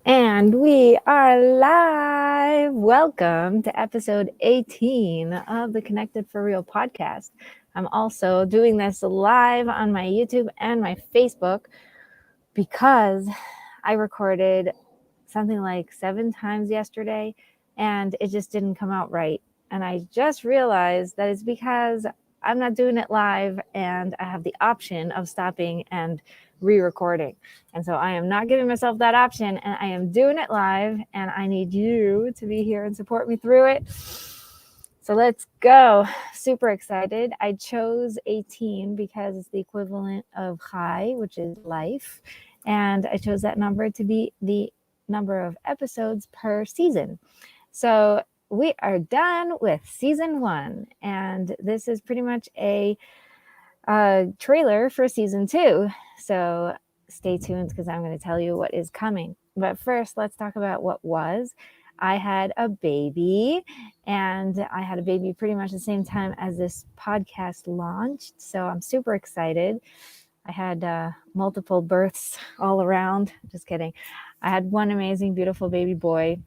And we are live. Welcome to episode 18 of the Connected for Real podcast. I'm also doing this live on my YouTube and my Facebook because I recorded something like 7 times yesterday and it just didn't come out right. And I just realized that it's because I'm not doing it live and I have the option of stopping and re-recording. And so I am not giving myself that option and I am doing it live and I need you to be here and support me through it. So let's go. Super excited. I chose 18 because it's the equivalent of Chai, which is life. And I chose that number to be the number of episodes per season. So we are done with season 1. And this is pretty much a trailer for season 2. So stay tuned because I'm going to tell you what is coming. But first, let's talk about what was. I had a baby, and I had a baby pretty much the same time as this podcast launched. So I'm super excited. I had multiple births all around. Just kidding. I had one amazing, beautiful baby boy.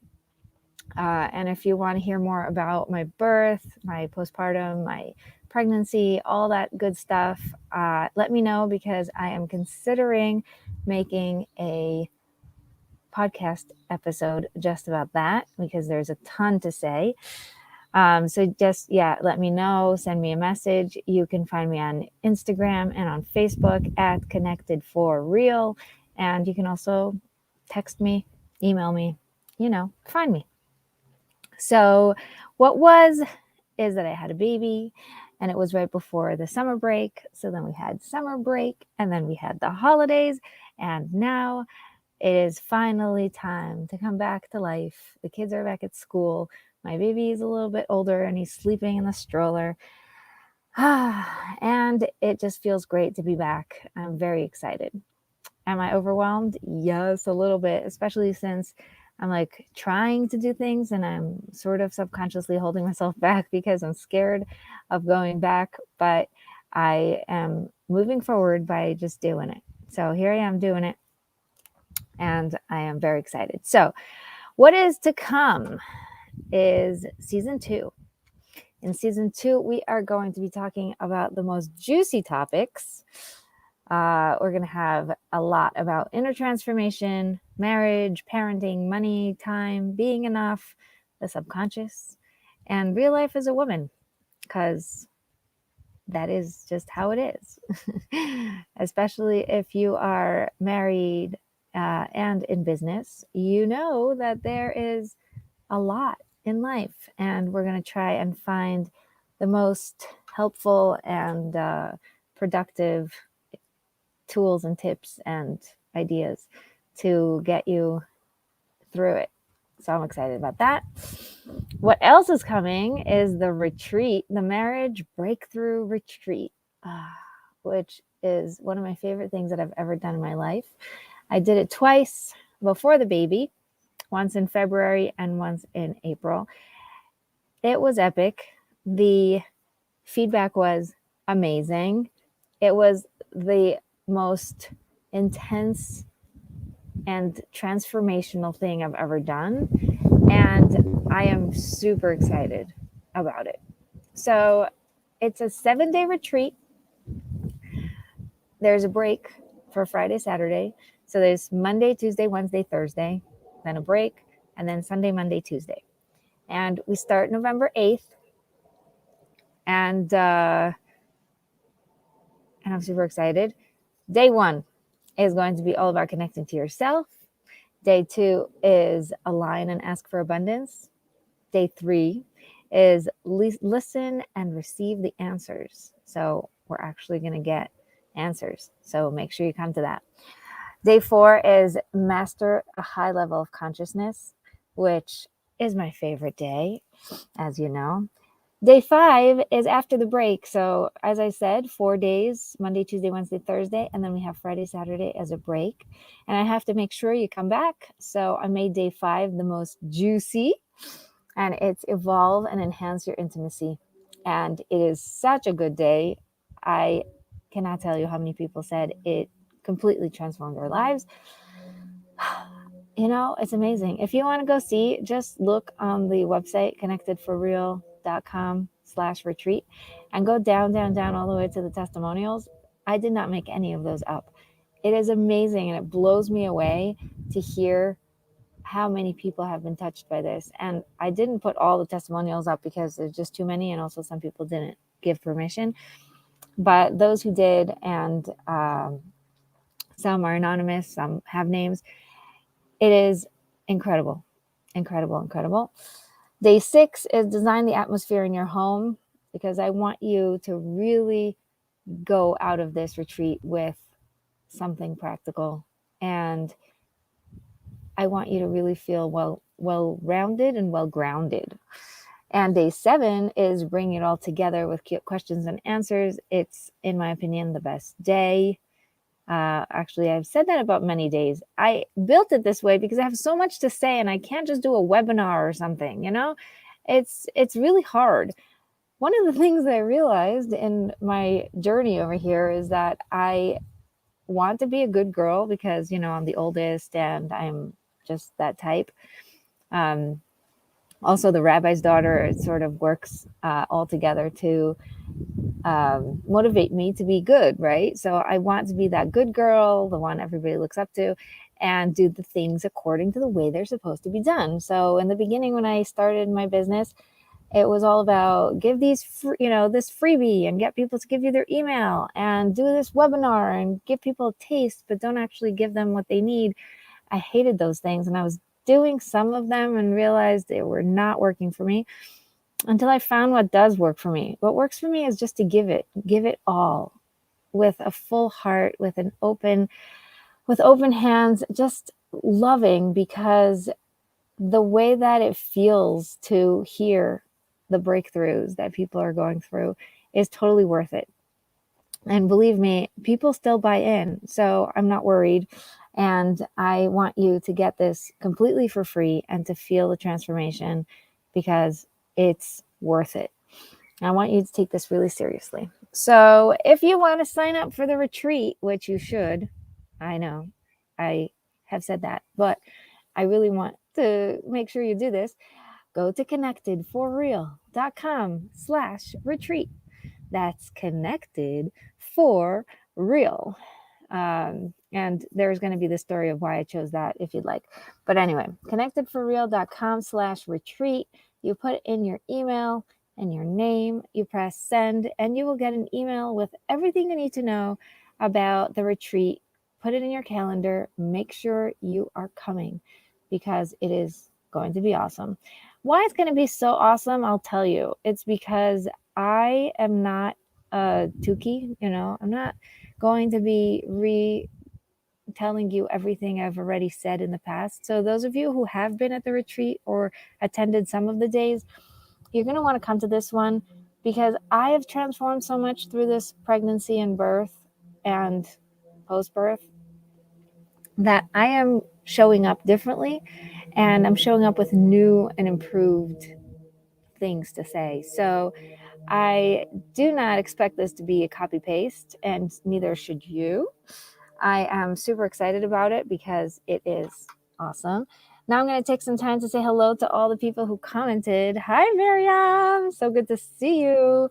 And if you want to hear more about my birth, my postpartum, my pregnancy, all that good stuff, let me know because I am considering making a podcast episode just about that because there's a ton to say. So just, let me know, send me a message. You can find me on Instagram and on Facebook at Connected for Real. And you can also text me, email me, find me. So what was is that I had a baby and it was right before the summer break. So then we had summer break and then we had the holidays. And now it is finally time to come back to life. The kids are back at school. My baby is a little bit older and he's sleeping in the stroller. And it just feels great to be back. I'm very excited. Am I overwhelmed? Yes, a little bit, especially since I'm like trying to do things and I'm sort of subconsciously holding myself back because I'm scared of going back, but I am moving forward by just doing it. So here I am doing it and I am very excited. So what is to come is season 2. In season 2, we are going to be talking about the most juicy topics. We're going to have a lot about inner transformation, marriage, parenting, money, time, being enough, the subconscious, and real life as a woman, because that is just how it is. Especially if you are married and in business, you know that there is a lot in life, and we're going to try and find the most helpful and productive tools and tips and ideas to get you through it. So I'm excited about that. What else is coming is the retreat, the marriage breakthrough retreat, which is one of my favorite things that I've ever done in my life. I did it twice before the baby, once in February and once in April. It was epic. The feedback was amazing. It was the most intense and transformational thing I've ever done. And I am super excited about it. So it's a 7-day retreat. There's a break for Friday, Saturday. So there's Monday, Tuesday, Wednesday, Thursday, then a break, and then Sunday, Monday, Tuesday. And we start November 8th. And I'm super excited. Day 1 is going to be all about connecting to yourself. Day 2 is align and ask for abundance. Day 3 is listen and receive the answers. So we're actually going to get answers. So make sure you come to that. Day 4 is master a high level of consciousness, which is my favorite day, as you know. Day 5 is after the break. So as I said, 4 days, Monday, Tuesday, Wednesday, Thursday, and then we have Friday, Saturday as a break. And I have to make sure you come back. So I made day 5 the most juicy, and it's evolve and enhance your intimacy. And it is such a good day. I cannot tell you how many people said it completely transformed their lives. It's amazing. If you want to go see, just look on the website connectedforreal.com/retreat and go down, down, down all the way to the testimonials. I did not make any of those up. It is amazing, and it blows me away to hear how many people have been touched by this. And I didn't put all the testimonials up because there's just too many, and also some people didn't give permission. But those who did, and some are anonymous, some have names, it is incredible, incredible, incredible. Day 6 is design the atmosphere in your home, because I want you to really go out of this retreat with something practical, and I want you to really feel well-rounded and well-grounded. And day 7 is bring it all together with questions and answers. It's, in my opinion, the best day. Actually, I've said that about many days. I built it this way because I have so much to say, and I can't just do a webinar or something, It's really hard. One of the things that I realized in my journey over here is that I want to be a good girl because, I'm the oldest and I'm just that type. Also, the rabbi's daughter, it sort of works all together to motivate me to be good, right? So I want to be that good girl, the one everybody looks up to, and do the things according to the way they're supposed to be done. So in the beginning, when I started my business, it was all about give these, this freebie and get people to give you their email, and do this webinar and give people a taste, but don't actually give them what they need. I hated those things, and I was doing some of them and realized they were not working for me until I found what does work for me. What works for me is just to give it all with a full heart, with open hands, just loving, because the way that it feels to hear the breakthroughs that people are going through is totally worth it. And believe me, people still buy in, so I'm not worried. And I want you to get this completely for free and to feel the transformation, because it's worth it. I want you to take this really seriously. So if you want to sign up for the retreat, which you should, I know I have said that, but I really want to make sure you do this. Go to connectedforreal.com/retreat. That's connected for real. And there's going to be the story of why I chose that if you'd like. But anyway, connectedforreal.com/retreat. You put in your email and your name, you press send, and you will get an email with everything you need to know about the retreat. Put it in your calendar. Make sure you are coming, because it is going to be awesome. Why it's going to be so awesome, I'll tell you. It's because I am not a Tukey, I'm not going to be retelling you everything I've already said in the past. So those of you who have been at the retreat or attended some of the days, you're going to want to come to this one, because I have transformed so much through this pregnancy and birth and post-birth that I am showing up differently, and I'm showing up with new and improved things to say. So I do not expect this to be a copy paste, and neither should you. I am super excited about it because it is awesome. Now I'm going to take some time to say hello to all the people who commented. Hi, Miriam. So good to see you.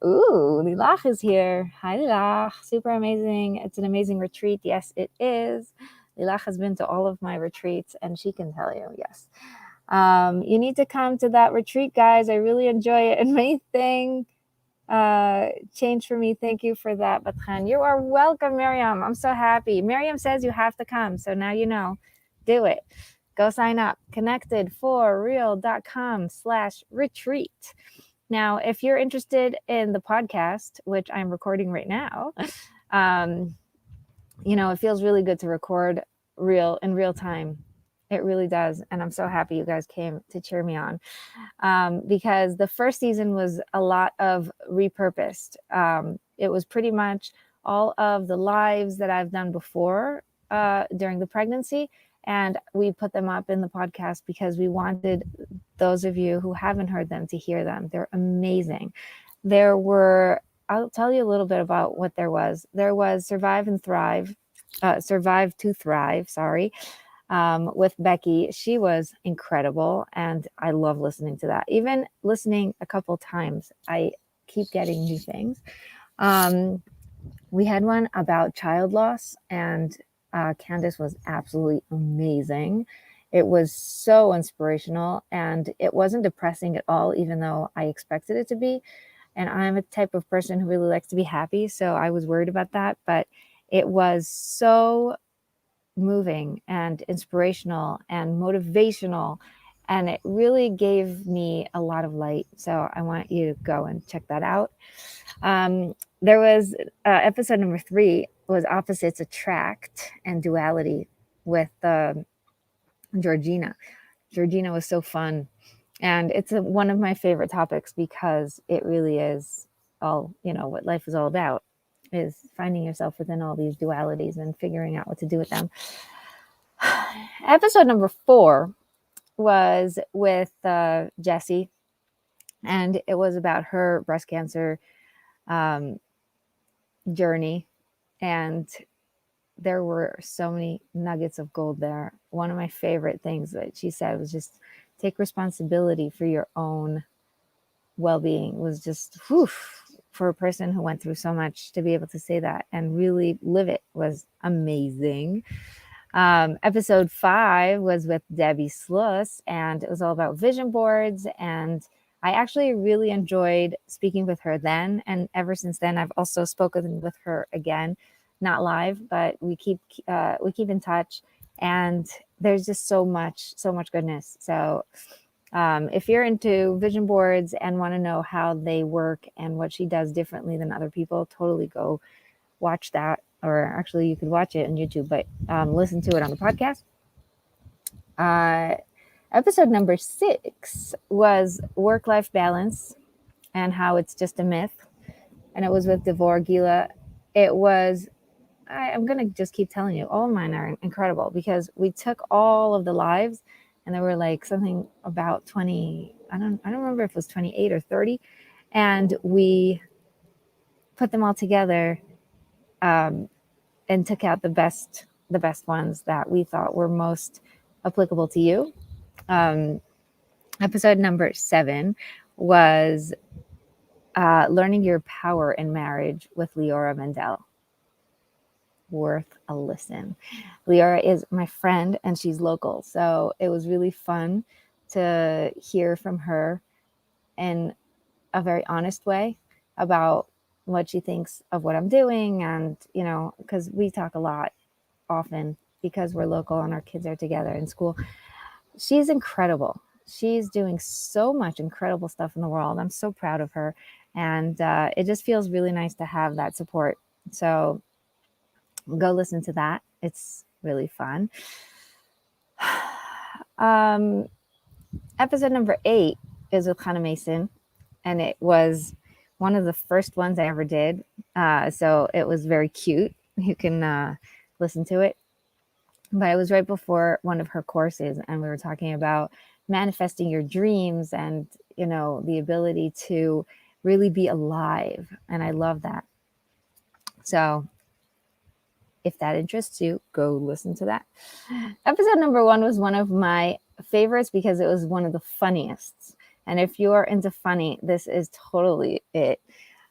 Ooh, Lilach is here. Hi, Lilach. Super amazing. It's an amazing retreat. Yes, it is. Lilach has been to all of my retreats, and she can tell you, yes. You need to come to that retreat, guys. I really enjoy it. And many things changed for me. Thank you for that, Bat-Chen. You are welcome, Miriam. I'm so happy. Miriam says you have to come. So now you know. Do it. Go sign up. connectedforreal.com/retreat. Now, if you're interested in the podcast, which I'm recording right now, it feels really good to record in real time. It really does. And I'm so happy you guys came to cheer me on, because the first season was a lot of repurposed. It was pretty much all of the lives that I've done before during the pregnancy. And we put them up in the podcast because we wanted those of you who haven't heard them to hear them. They're amazing. I'll tell you a little bit about what there was. There was Survive to Thrive, sorry. with Becky. She was incredible, and I love listening to that. Even listening a couple times, I keep getting new things. We had one about child loss, and Candace was absolutely amazing. It was so inspirational, and it wasn't depressing at all, even though I expected it to be. And I'm a type of person who really likes to be happy, so I was worried about that. But it was so moving and inspirational and motivational, and it really gave me a lot of light. So I want you to go and check that out. There was episode number 3 was opposites attract and duality with Georgina. Georgina was so fun, and it's one of my favorite topics because it really is all, what life is all about, is finding yourself within all these dualities and figuring out what to do with them. Episode number 4 was with Jessie, and it was about her breast cancer journey, and there were so many nuggets of gold there. One of my favorite things that she said was just take responsibility for your own well-being. Was just for a person who went through so much, to be able to say that and really live it was amazing. Episode 5 was with Debbie Sluss, and it was all about vision boards. And I actually really enjoyed speaking with her then. And ever since then, I've also spoken with her again, not live, but we keep in touch. And there's just so much goodness. So if you're into vision boards and want to know how they work and what she does differently than other people, totally go watch that. Or actually, you could watch it on YouTube, but listen to it on the podcast. Episode number 6 was work-life balance and how it's just a myth. And it was with Devor Gila. It was, I'm going to just keep telling you, all of mine are incredible because we took all of the lives, and there were like something about 20, I don't remember if it was 28 or 30. And we put them all together and took out the best ones that we thought were most applicable to you. Episode number 7 was learning your power in marriage with Leora Mendel. Worth a listen. Leora is my friend, and she's local, so it was really fun to hear from her in a very honest way about what she thinks of what I'm doing. And, because we talk a lot often because we're local and our kids are together in school. She's incredible. She's doing so much incredible stuff in the world. I'm so proud of her. And it just feels really nice to have that support. So go listen to that. It's really fun. Episode number 8 is with OConnor Mason, and it was one of the first ones I ever did. So it was very cute. You can listen to it. But it was right before one of her courses, and we were talking about manifesting your dreams and, the ability to really be alive. And I love that. So if that interests you, go listen to that. Episode number 1 was one of my favorites because it was one of the funniest. And if you are into funny, this is totally it.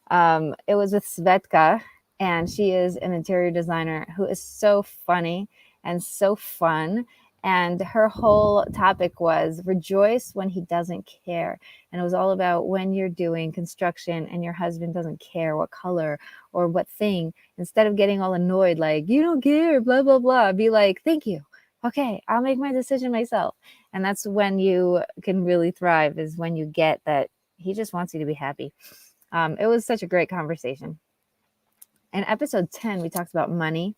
It was with Svetka, and she is an interior designer who is so funny and so fun. And her whole topic was rejoice when he doesn't care. And it was all about when you're doing construction and your husband doesn't care what color or what thing, instead of getting all annoyed, like, you don't care, blah, blah, blah, be like, thank you. Okay, I'll make my decision myself. And that's when you can really thrive, is when you get that he just wants you to be happy. It was such a great conversation. In episode 10, we talked about money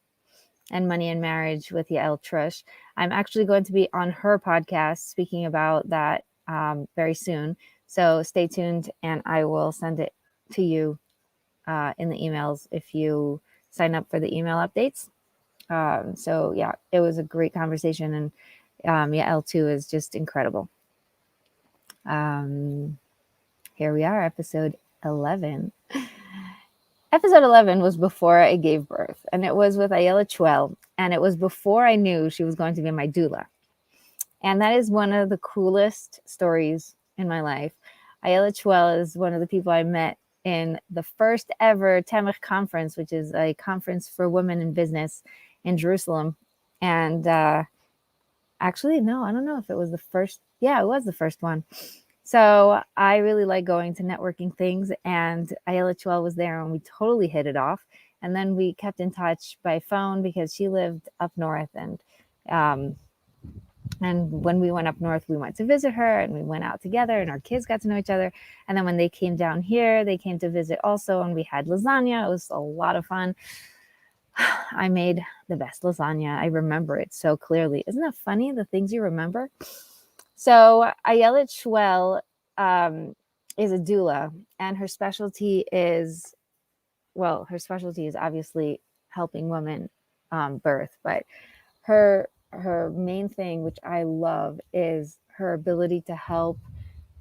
and marriage with Yael Trush. I'm actually going to be on her podcast speaking about that very soon. So stay tuned, and I will send it to you in the emails if you sign up for the email updates. So yeah, it was a great conversation, and Yael too is just incredible. Here we are, episode 11. episode 11 was before I gave birth, and it was with Ayala Chuel, and it was before I knew she was going to be my doula. And that is one of the coolest stories in my life. Ayala Chuel is one of the people I met in the first ever Tamich conference, which is a conference for women in business in Jerusalem. And actually, no, I don't know if it was the first. Yeah, it was the first one. So I really like going to networking things, and Ayala Chuel was there, and we totally hit it off. And then we kept in touch by phone because she lived up north, and when we went up north, we went to visit her, and we went out together, and our kids got to know each other. And then when they came down here, they came to visit also, and we had lasagna. It was a lot of fun. I made the best lasagna. I remember it so clearly. Isn't that funny, the things you remember? So Ayala Chuel is a doula, and her specialty is obviously helping women birth, but her main thing, which I love, is her ability to help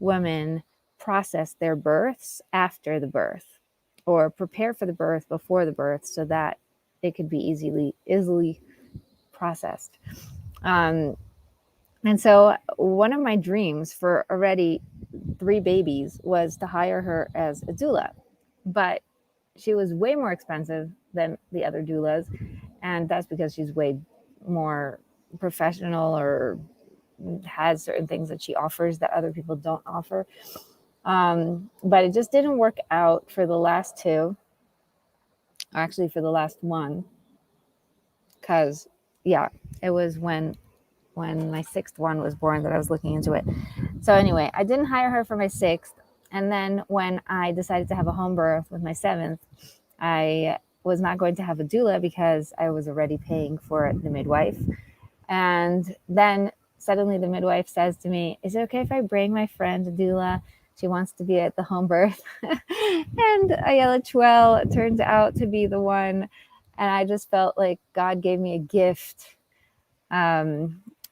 women process their births after the birth, or prepare for the birth before the birth, so that it could be easily processed. And so one of my dreams for already 3 babies was to hire her as a doula, but she was way more expensive than the other doulas, and that's because she's way more professional, or has certain things that she offers that other people don't offer. But it just didn't work out for the last 2, or actually for the last 1, because it was when my 6th one was born that I was looking into it. So anyway, I didn't hire her for my 6th. And then when I decided to have a home birth with my 7th, I was not going to have a doula because I was already paying for the midwife. And then suddenly the midwife says to me, "Is it okay if I bring my friend a doula? She wants to be at the home birth." And Ayala Chuel turns out to be the one. And I just felt like God gave me a gift.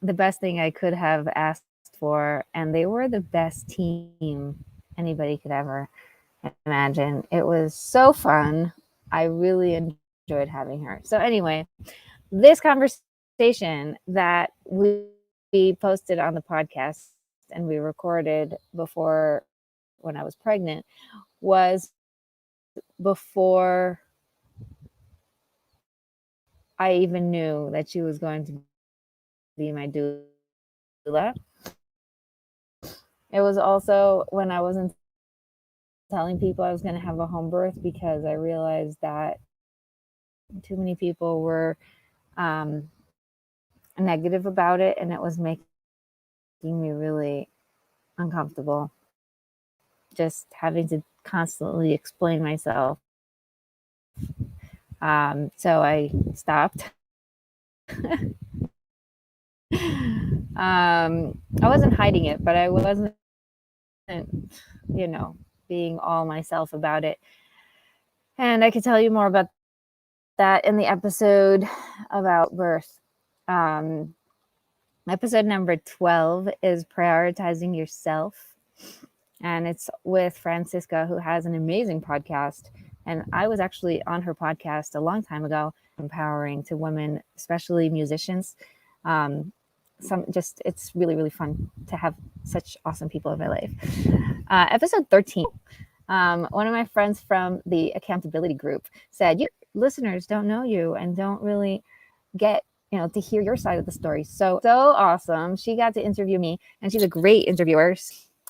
The best thing I could have asked for. And they were the best team anybody could ever imagine. It was so fun. I really enjoyed having her. So anyway, this conversation that we posted on the podcast and we recorded before, when I was pregnant, was before I even knew that she was going to be my doula. It was also when I wasn't telling people I was going to have a home birth, because I realized that too many people were negative about it, and it was making me really uncomfortable, just having to constantly explain myself. So I stopped. I wasn't hiding it, but I wasn't, being all myself about it. And I could tell you more about that in the episode about birth. Episode number 12 is prioritizing yourself. And it's with Francisca, who has an amazing podcast. And I was actually on her podcast a long time ago, empowering to women, especially musicians. It's really, really fun to have such awesome people in my life. Episode 13. One of my friends from the accountability group said, "You listeners don't know you and don't really get, to hear your side of the story." So awesome. She got to interview me, and she's a great interviewer.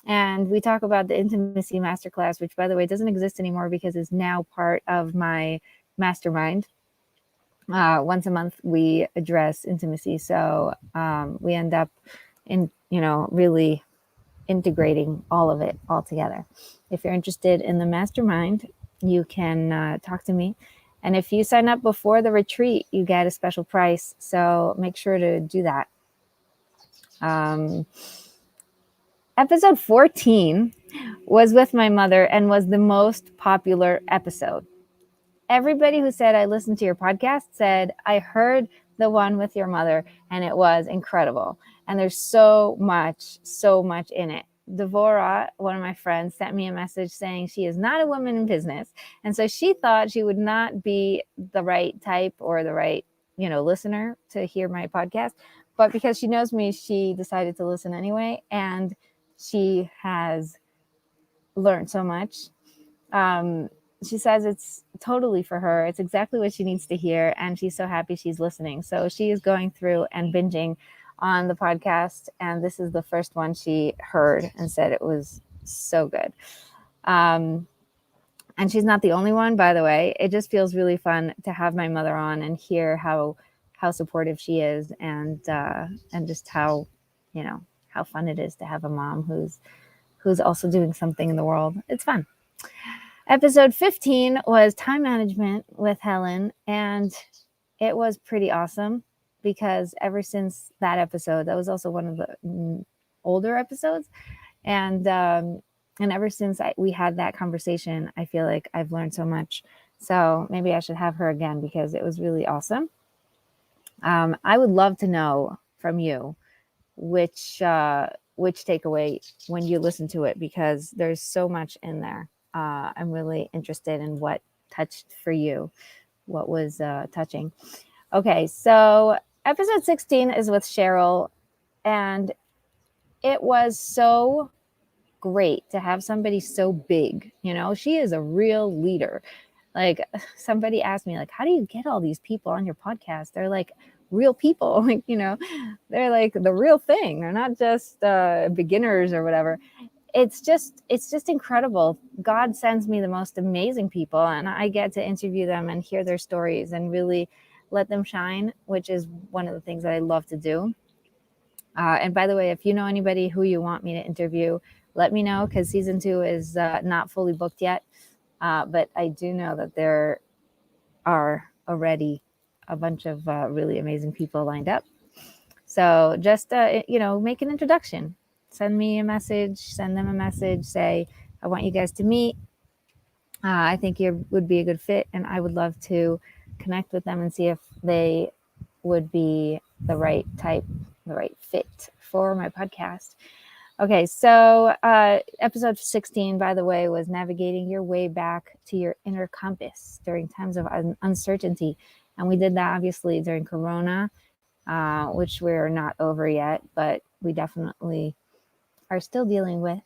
And we talk about the intimacy masterclass, which, by the way, doesn't exist anymore because it's now part of my mastermind. Once a month, we address intimacy. So we end up really integrating all of it all together. If you're interested in the mastermind, you can talk to me. And if you sign up before the retreat, you get a special price. So make sure to do that. Episode 14 was with my mother and was the most popular episode. Everybody who said I listened to your podcast said, "I heard the one with your mother and it was incredible." And there's so much in it. Devora, one of my friends, sent me a message saying she is not a woman in business. And so she thought she would not be the right type or the right, listener to hear my podcast. But because she knows me, she decided to listen anyway. And she has learned so much. She says it's totally for her. It's exactly what she needs to hear. And she's so happy she's listening. So she is going through and binging on the podcast. And this is the first one she heard and said it was so good. And she's not the only one, by the way. It just feels really fun to have my mother on and hear how supportive she is, and just how fun it is to have a mom who's also doing something in the world. It's fun. Episode 15 was time management with Helen, and it was pretty awesome because ever since that episode, that was also one of the older episodes, and ever since we had that conversation, I feel like I've learned so much. So maybe I should have her again because it was really awesome. I would love to know from you which takeaway when you listen to it, because there's so much in there. I'm really interested in what touched for you, what was touching. Okay, so episode 16 is with Cheryl, and it was so great to have somebody so big. She is a real leader. Like, somebody asked me, like, how do you get all these people on your podcast? They're like real people, like, they're like the real thing. They're not just beginners or whatever. It's just incredible. God sends me the most amazing people, and I get to interview them and hear their stories and really let them shine, which is one of the things that I love to do. And by the way, if you know anybody who you want me to interview, let me know, because season 2 is not fully booked yet. But I do know that there are already a bunch of really amazing people lined up. So just, make an introduction. Send me a message, send them a message, say, I want you guys to meet. I think you would be a good fit, and I would love to connect with them and see if they would be the right type, the right fit for my podcast. Okay, so episode 16, by the way, was navigating your way back to your inner compass during times of uncertainty. And we did that, obviously, during Corona, which we're not over yet, but we definitely are still dealing with.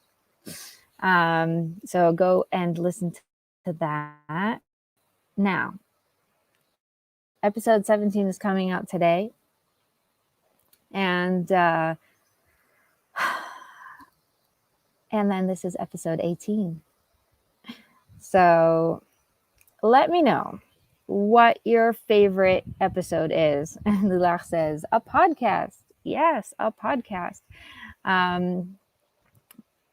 So go and listen to that. Now, episode 17 is coming out today. And then this is episode 18. So let me know what your favorite episode is. And Lilach says, a podcast. Yes, a podcast.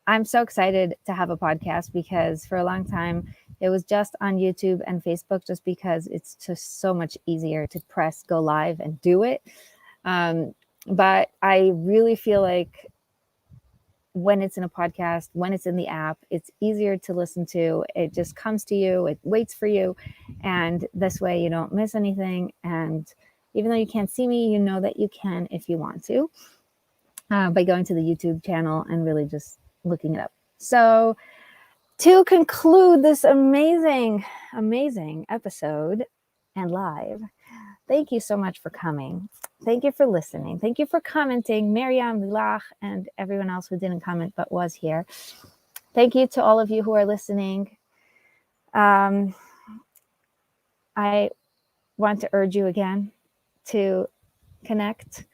I'm so excited to have a podcast because for a long time, it was just on YouTube and Facebook, just because it's just so much easier to press go live and do it. But I really feel like when it's in a podcast, when it's in the app, it's easier to listen to. It just comes to you, it waits for you. And this way you don't miss anything. And even though you can't see me, you know that you can if you want to, by going to the YouTube channel and really just looking it up. So to conclude this amazing, amazing episode and live, thank you so much for coming. Thank you for listening. Thank you for commenting, Miriam, Lilach, and everyone else who didn't comment but was here. Thank you to all of you who are listening. I want to urge you again to connect,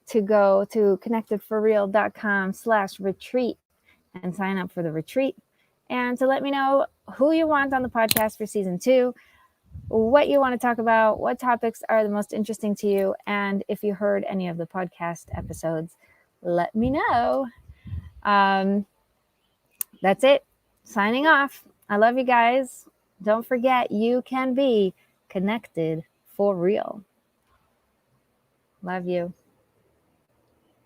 to go to connectedforreal.com/retreat and sign up for the retreat, and to let me know who you want on the podcast for season 2, what you want to talk about, what topics are the most interesting to you, and if you heard any of the podcast episodes, let me know. That's it. Signing off. I love you guys. Don't forget, you can be connected for real. Love you.